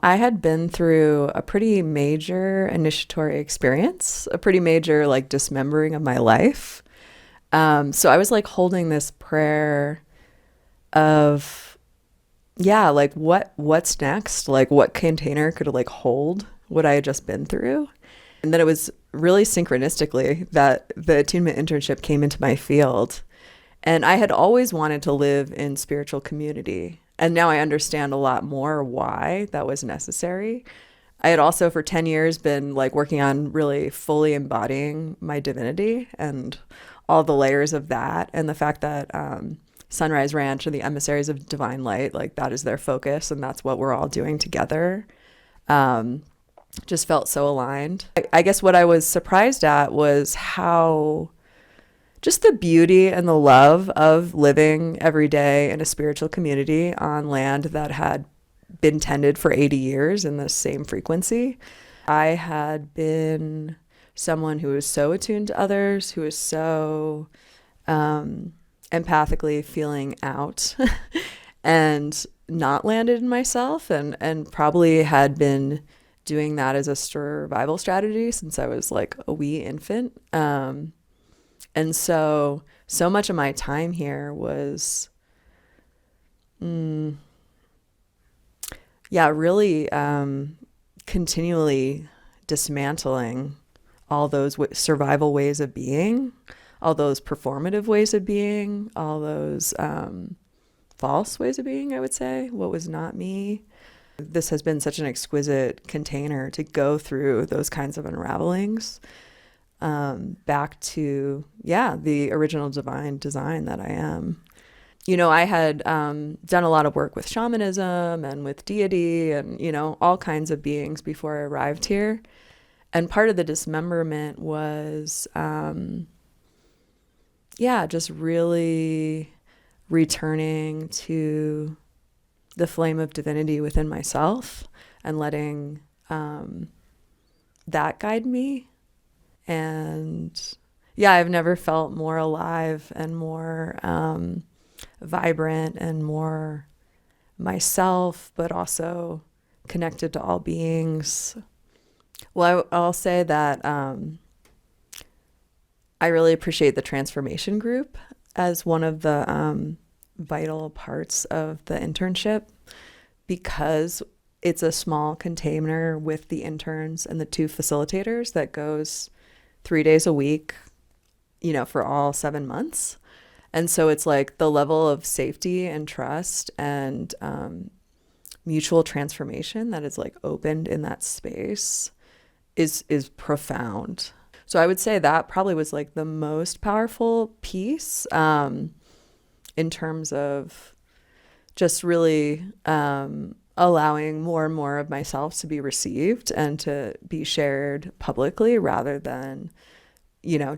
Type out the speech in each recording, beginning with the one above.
I had been through a pretty major initiatory experience, a pretty major like dismembering of my life. So I was like holding this prayer of, yeah, like what's next? Like what container could like hold what I had just been through? And then it was really synchronistically that the attunement internship came into my field. And I had always wanted to live in spiritual community. And now I understand a lot more why that was necessary. I had also for 10 years been like working on really fully embodying my divinity and all the layers of that. And the fact that Sunrise Ranch and the emissaries of divine light, like that is their focus. And that's what we're all doing together. Just felt so aligned. I guess what I was surprised at was how just the beauty and the love of living every day in a spiritual community on land that had been tended for 80 years in the same frequency. I had been someone who was so attuned to others, who was so empathically feeling out and not landed in myself, and probably had been doing that as a survival strategy since I was like a wee infant. And so much of my time here was, really continually dismantling all those survival ways of being, all those performative ways of being, all those false ways of being, I would say, what was not me. This has been such an exquisite container to go through those kinds of unravelings. Back to, the original divine design that I am. I had done a lot of work with shamanism and with deity and, all kinds of beings before I arrived here. And part of the dismemberment was, just really returning to the flame of divinity within myself and letting that guide me. And I've never felt more alive and more vibrant and more myself, but also connected to all beings. Well, I'll say that I really appreciate the transformation group as one of the vital parts of the internship, because it's a small container with the interns and the 2 facilitators that goes 3 days a week, for all 7 months. And so it's like the level of safety and trust and mutual transformation that is like opened in that space is profound. So I would say that probably was like the most powerful piece in terms of just really allowing more and more of myself to be received and to be shared publicly rather than,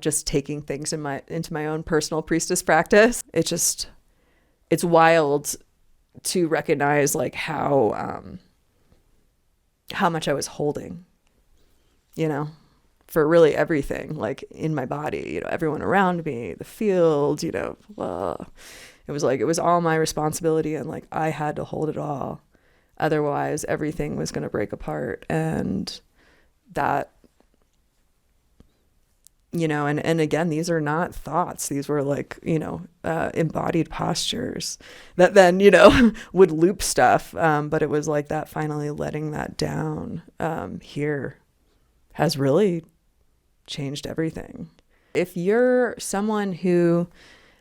just taking things into my own personal priestess practice. It's wild to recognize like how much I was holding, for really everything, like in my body, everyone around me, the field, it was all my responsibility, and like I had to hold it all. Otherwise, everything was going to break apart. And that, and again, these are not thoughts. These were like, embodied postures that then, would loop stuff. But it was like that finally letting that down here has really changed everything. If you're someone who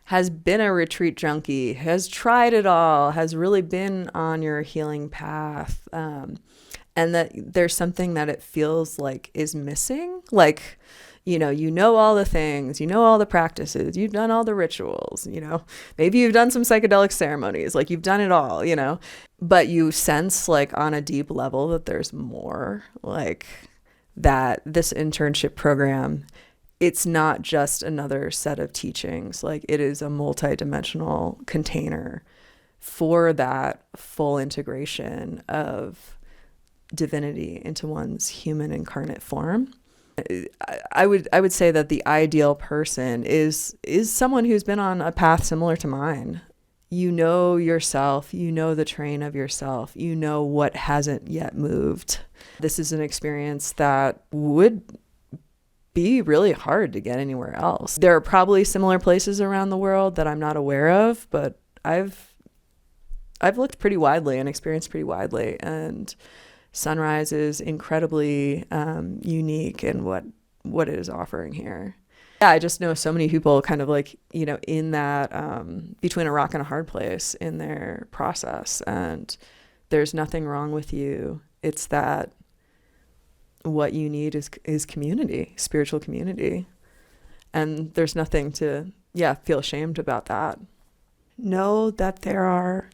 has been a retreat junkie, has tried it all, has really been on your healing path, and that there's something that it feels like is missing, like, all the things, all the practices, you've done all the rituals, maybe you've done some psychedelic ceremonies, like you've done it all, but you sense like on a deep level that there's more, like that this internship program, it's not just another set of teachings. Like it is a multi-dimensional container for that full integration of divinity into one's human incarnate form. I would say that the ideal person is someone who's been on a path similar to mine. You know yourself, you know the terrain of yourself, you know what hasn't yet moved. This is an experience that would be really hard to get anywhere else. There are probably similar places around the world that I'm not aware of, but I've looked pretty widely and experienced pretty widely, and Sunrise is incredibly unique in what it is offering here. Yeah, I just know so many people kind of like, in that between a rock and a hard place in their process, and there's nothing wrong with you. It's that what you need is community, spiritual community. And there's nothing to, feel ashamed about that. Know that there are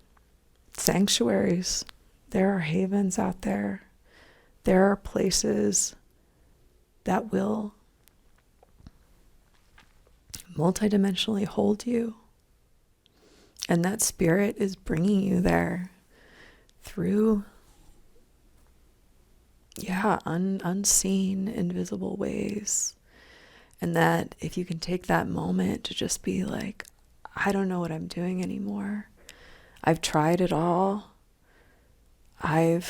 sanctuaries, there are havens out there. There are places that will multidimensionally hold you. And that spirit is bringing you there through, unseen, invisible ways. And that if you can take that moment to just be like, I don't know what I'm doing anymore. I've tried it all. I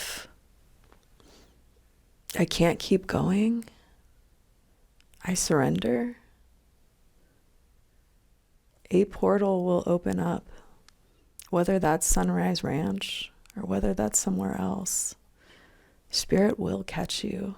can't keep going. I surrender. A portal will open up, whether that's Sunrise Ranch or whether that's somewhere else. Spirit will catch you.